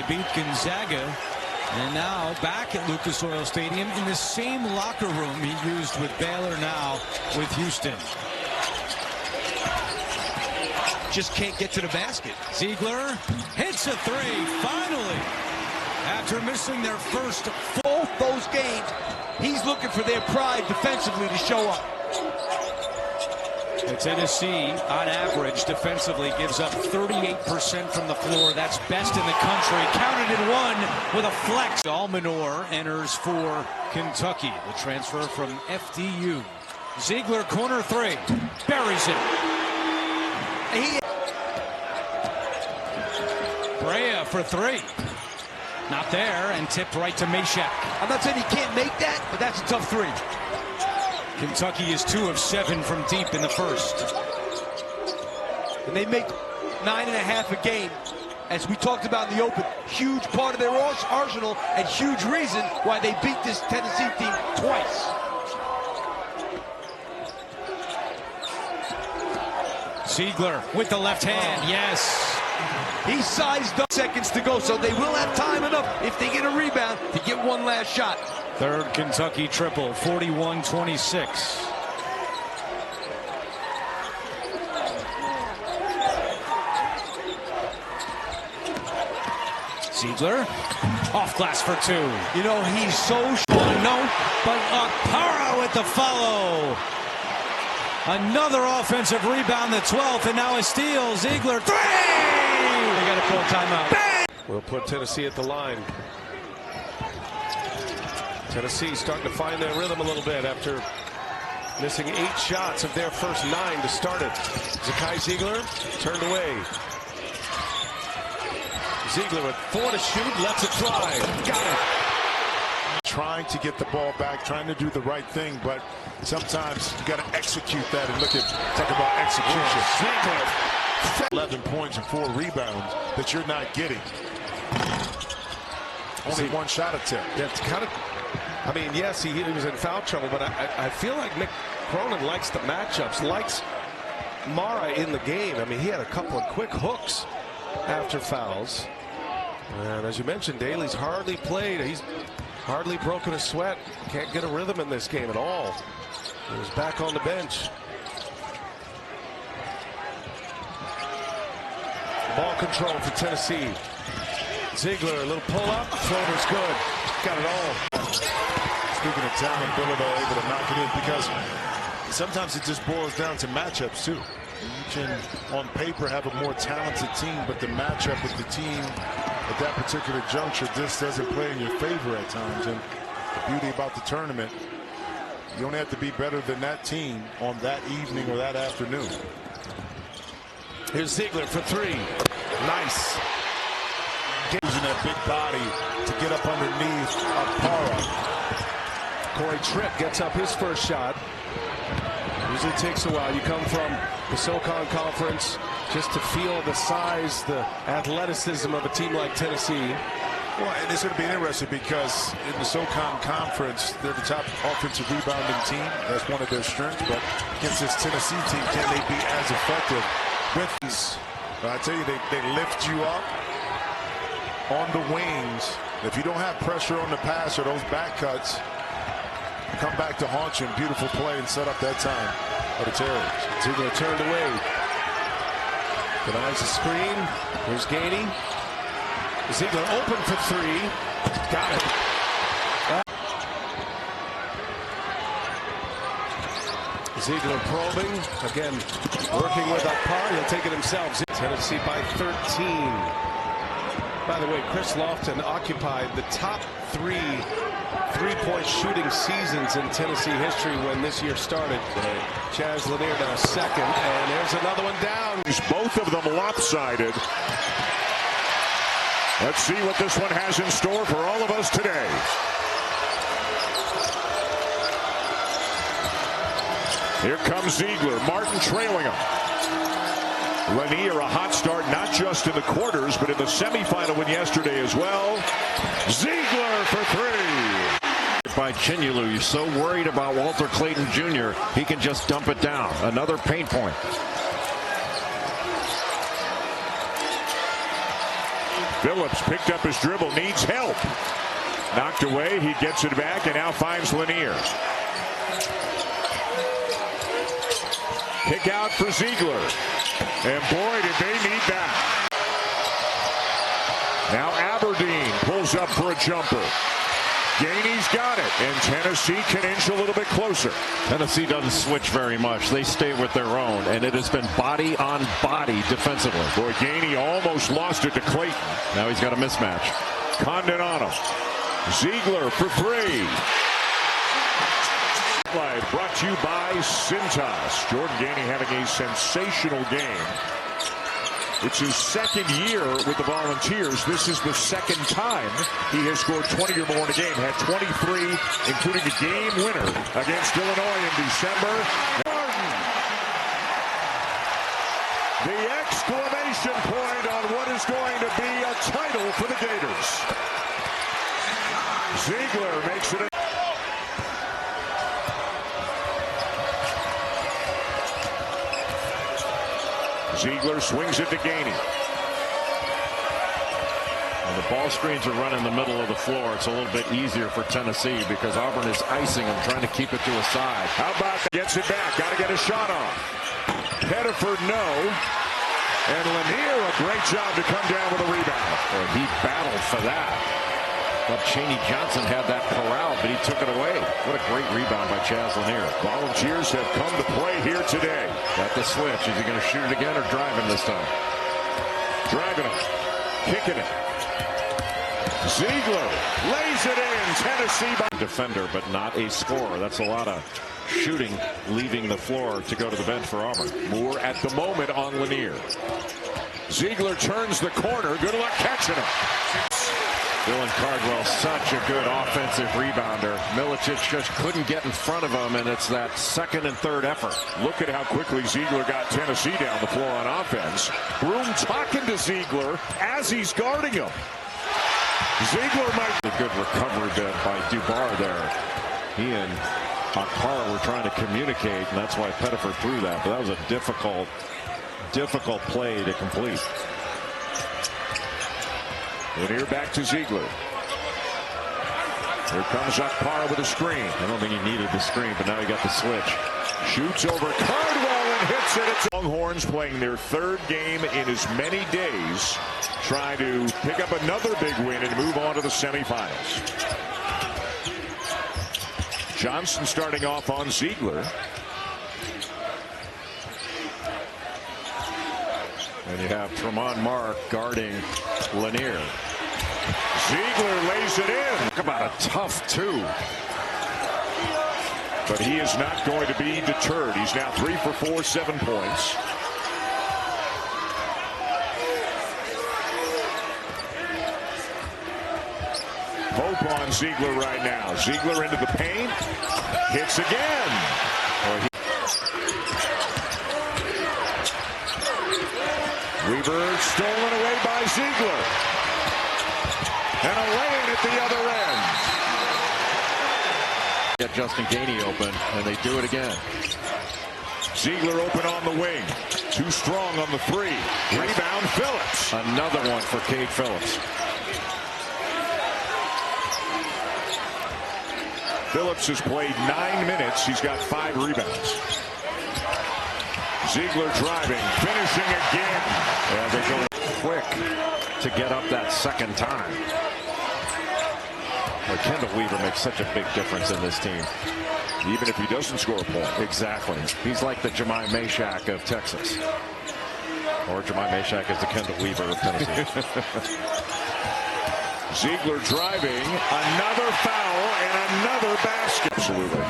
They beat Gonzaga. And now back at Lucas Oil Stadium in the same locker room he used with Baylor, now with Houston. Just can't get to the basket. Zeigler hits a three, finally. After missing their first both those games, he's looking for their pride defensively to show up. Tennessee, on average, defensively gives up 38% from the floor. That's best in the country. Counted in one with a flex. Almanor enters for Kentucky, the transfer from FDU. Zeigler, corner three, buries it. Brea for three. Not there, and tipped right to Meshack. I'm not saying he can't make that, but that's a tough three. Kentucky is 2 of 7 from deep in the first. And they make 9.5 a game. As we talked about in the open, huge part of their arsenal and huge reason why they beat this Tennessee team twice. Zeigler with the left hand, yes. He sized up, seconds to go, so they will have time enough if they get a rebound to get one last shot. Third Kentucky triple, 41-26. Zeigler, off glass for two. You know, he's so no, but Okpara with the follow. Another offensive rebound, the 12th, and now a steal. Zeigler, three! They got to call timeout. Bang! We'll put Tennessee at the line. Tennessee starting to find their rhythm a little bit after missing 8 shots of their first 9 to start it. Zakai Zeigler turned away. Zeigler with 4 to shoot, lets it fly. Got it. Trying to get the ball back, trying to do the right thing, but sometimes you got to execute that. And talk about execution. 11 points and 4 rebounds that you're not getting. Only 1 shot attempt. That's kind of, I mean, yes, he was in foul trouble, but I feel like Mick Cronin likes the matchups, likes Mara in the game. I mean, he had a couple of quick hooks after fouls. And as you mentioned, Daly's hardly played. He's hardly broken a sweat. Can't get a rhythm in this game at all. He was back on the bench. Ball control for Tennessee. Zeigler, a little pull up. Floater's good. Got it all. Speaking of talent, Villanova able to knock it in, because sometimes it just boils down to matchups too. You can, on paper, have a more talented team, but the matchup with the team at that particular juncture just doesn't play in your favor at times. And the beauty about the tournament, you only have to be better than that team on that evening or that afternoon. Here's Zeigler for 3. Nice. Using that big body to get up underneath Okpara. Corey Tripp gets up his first shot. Usually takes a while. You come from the SoCon Conference just to feel the size, the athleticism of a team like Tennessee. Well, and it's going to be interesting because in the SoCon Conference, they're the top offensive rebounding team. That's one of their strengths. But against this Tennessee team, can they be as effective with these? I tell you, they lift you up on the wings. If you don't have pressure on the pass or those back cuts, come back to haunt you. Beautiful play and set up that time for the Terrors. Zeigler turned away. Denies the screen. Here's Gainey. Zeigler open for 3. Got it. Zeigler probing. Again, working with Okpara. He'll take it himself. Tennessee by 13. By the way, Chris Lofton occupied the top 3 3-point shooting seasons in Tennessee history when this year started. Chaz Lanier now second, and there's another one down. Both of them lopsided. Let's see what this one has in store for all of us today. Here comes Zeigler. Martin trailing him. Lanier, a hot start, not just in the quarters, but in the semifinal win yesterday as well. Zeigler for 3. By Chinulu, you're so worried about Walter Clayton Jr. He can just dump it down. Another paint point. Phillips picked up his dribble, needs help. Knocked away, he gets it back and now finds Lanier. Kick out for Zeigler. And boy, did they need that. Now Aberdeen pulls up for a jumper. Gainey's got it, and Tennessee can inch a little bit closer. Tennessee doesn't switch very much. They stay with their own, and it has been body on body defensively. Boy, Gainey almost lost it to Clayton. Now he's got a mismatch. Condon on him. Zeigler for three. Brought to you by Cintas. Jordan Gainey having a sensational game. It's his second year with the Volunteers. This is the second time he has scored 20 or more in a game. Had 23, including a game winner against Illinois in December. The exclamation point on what is going to be a title for the Gators. Zeigler makes it. Zeigler swings it to Gainey. When the ball screens are run in the middle of the floor, it's a little bit easier for Tennessee because Auburn is icing them, trying to keep it to a side. How about that? Gets it back. Got to get a shot off. Pettiford, no. And Lanier, a great job to come down with a rebound. Boy, he battled for that. But Chaney Johnson had that corral, but he took it away. What a great rebound by Chaz Lanier. Volunteers have come to play here today. Got the switch. Is he going to shoot it again or drive him this time? Driving him. Kicking it. Zeigler lays it in. Tennessee by defender, but not a scorer. That's a lot of shooting leaving the floor to go to the bench for Auburn. Moore at the moment on Lanier. Zeigler turns the corner. Good luck catching him. Dylan Cardwell, such a good offensive rebounder. Milicic just couldn't get in front of him, and it's that second and third effort. Look at how quickly Zeigler got Tennessee down the floor on offense. Broom talking to Zeigler as he's guarding him. Zeigler might... A good recovery bit by Dubar there. He and Akpara were trying to communicate, and that's why Pettiford threw that. But that was a difficult play to complete. Lanier back to Zeigler. Here comes Akpara with a screen. I don't think he needed the screen, but now he got the switch. Shoots over Cardwell and hits it. It's Longhorns playing their third game in as many days, trying to pick up another big win and move on to the semifinals. Johnson starting off on Zeigler. And you have Tremont Mark guarding Lanier. Zeigler lays it in. Talk about a tough two. But he is not going to be deterred. He's now 3 for 4, 7 points. Hope on Zeigler right now. Zeigler into the paint. Hits again. Weaver stolen away by Zeigler. And a lane at the other end. Get Justin Gainey open, and they do it again. Zeigler open on the wing. Too strong on the three. Rebound Phillips. Another one for Cade Phillips. Phillips has played 9 minutes. He's got 5 rebounds. Zeigler driving, finishing again. Yeah, they go quick to get up that second time. Well, Kendall Weaver makes such a big difference in this team. Even if he doesn't score a point. Exactly. He's like the Jemai Mashak of Texas. Or Jemai Mashak is the Kendall Weaver of Tennessee. Zeigler driving, another foul and another basket. Absolutely.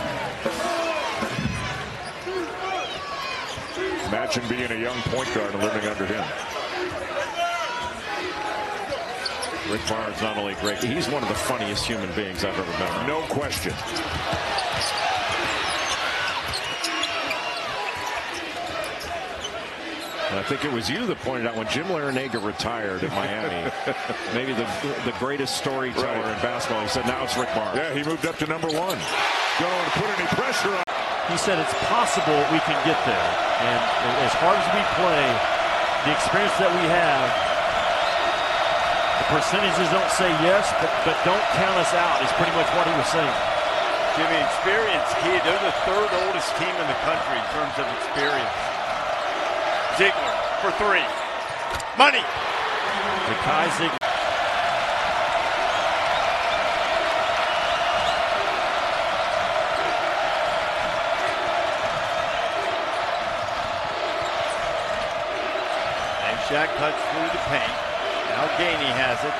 Imagine being a young point guard and living under him. Rick Barnes not only great, he's one of the funniest human beings I've ever met. No question. And I think it was you that pointed out when Jim Larinaga retired at Miami, maybe the greatest storyteller in basketball. He said, now it's Rick Barnes. Yeah, he moved up to #1. Going to put any pressure on. He said it's possible we can get there. And as hard as we play, the experience that we have, The percentages don't say yes, but don't count us out is pretty much what he was saying. Jimmy, experience key. They're the third oldest team in the country in terms of experience. Zeigler for three. Money. Zakai, Zeigler. Shaq cuts through the paint. Now Gainey has it.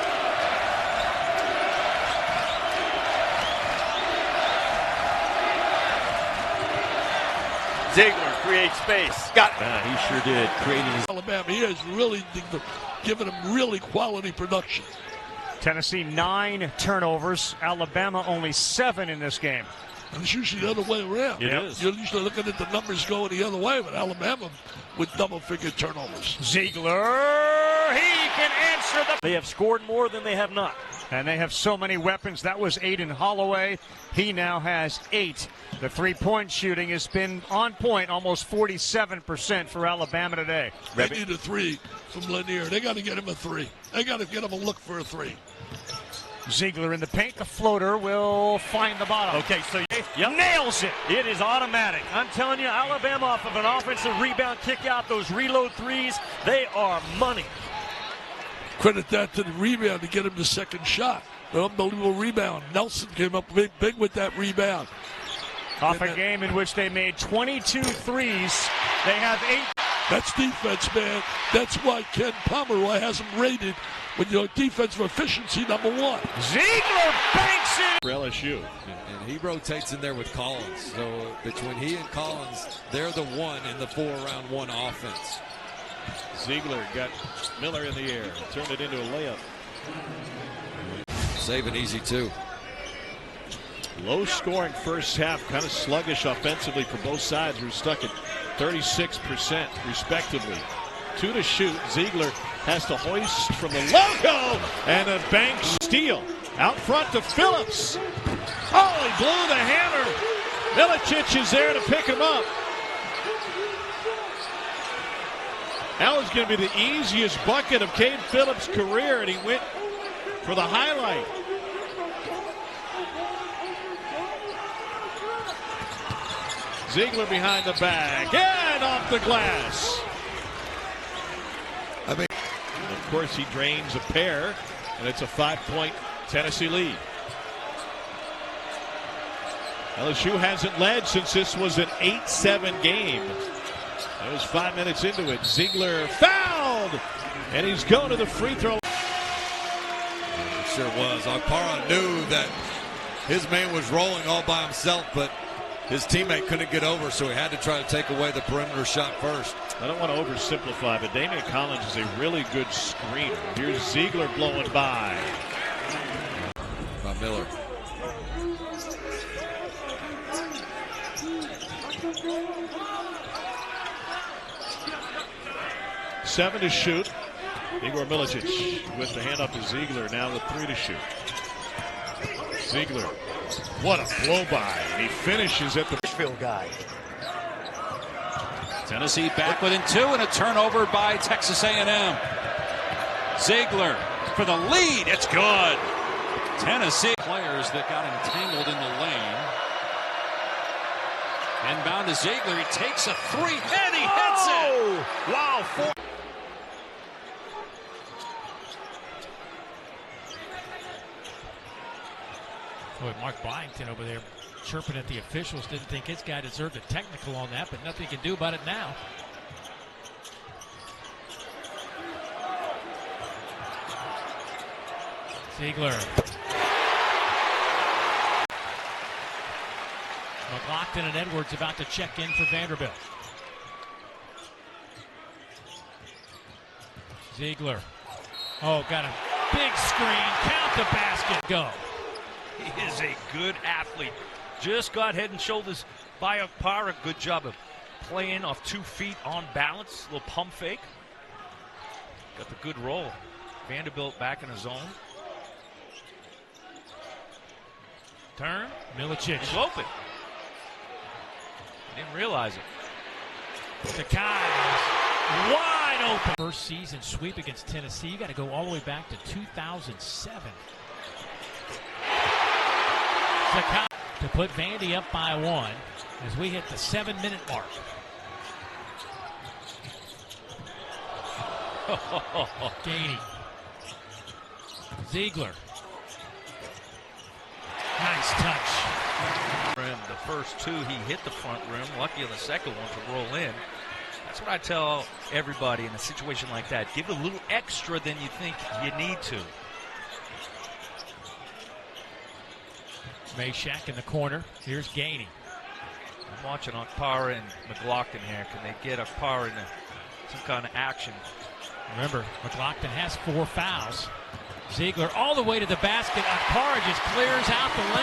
Zeigler creates space. Got it. He sure did. Creating his Alabama. He has really given him really quality production. Tennessee 9 turnovers. Alabama only 7 in this game. And it's usually the other way around. It is. You're usually looking at the numbers going the other way, but Alabama with double-figure turnovers. Zeigler, he can answer the... They have scored more than they have not. And they have so many weapons. That was Aiden Holloway. He now has 8. The three-point shooting has been on point, almost 47% for Alabama today. They need a 3 from Lanier. They got to get him a 3. They got to get him a look for a 3. Zeigler in the paint. The floater will find the bottom. Okay, so Nails it. it is automatic. I'm telling you, Alabama off of an offensive rebound kick out, those reload threes, they are money. Credit that to the rebound to get him the second shot. An unbelievable rebound. Nelson came up big with that rebound. Off a game in which they made 22 threes. They have 8. That's defense, man. That's why Ken Pomeroy has him rated with your defensive efficiency #1. Zeigler banks it. For LSU. And he rotates in there with Collins. So between he and Collins, they're the one in the 4-round 1 offense. Zeigler got Miller in the air. Turned it into a layup. Saving easy, too. Low scoring first half, kind of sluggish offensively for both sides. We're stuck at 36% respectively. 2 to shoot. Zeigler has to hoist from the logo and a bank steal. Out front to Phillips. Oh, he blew the hammer. Milicic is there to pick him up. That was going to be the easiest bucket of Cade Phillips' career, and he went for the highlight. Zeigler behind the back and off the glass. And of course, he drains a pair, and it's a 5-point Tennessee lead. LSU hasn't led since this was an 8-7 game. It was 5 minutes into it. Zeigler fouled, and he's going to the free throw. It sure was. Okpara knew that his man was rolling all by himself, but his teammate couldn't get over, so he had to try to take away the perimeter shot first. I don't want to oversimplify, but Damian Collins is a really good screener. Here's Zeigler blowing by Miller. Seven to shoot. Igor Milicic with the hand up to Zeigler. Now the 3 to shoot. Zeigler, what a blow by. He finishes at the Field guy. Tennessee back within 2 and a turnover by Texas A&M. Zeigler for the lead. It's good. Tennessee players that got entangled in the lane. Inbound to Zeigler. He takes a 3 and he hits it. Wow. 4. Boy, Mark Byington over there chirping at the officials. Didn't think his guy deserved a technical on that, but nothing he can do about it now. Zeigler. McLaughlin and Edwards about to check in for Vanderbilt. Zeigler. Oh, got a big screen. Count the basket. Go. He is a good athlete. Just got head and shoulders by Okpara. Good job of playing off 2 feet on balance. A little pump fake. Got the good roll. Vanderbilt back in his zone. Turn. Milicic. He's open. Didn't realize it. Zakai. Wide wide open. First season sweep against Tennessee. You got to go all the way back to 2007. Zakai to put Vandy up by 1 as we hit the 7-minute mark. Gainey. Zeigler. Nice touch. Rim. The first two, he hit the front rim. Lucky on the second one to roll in. That's what I tell everybody in a situation like that. Give a little extra than you think you need to. Meshack in the corner. Here's Gainey. I'm watching Okpara and McLaughlin here. Can they get Okpara into some kind of action? Remember, McLaughlin has 4 fouls. Zeigler all the way to the basket. Okpara just clears out the lane.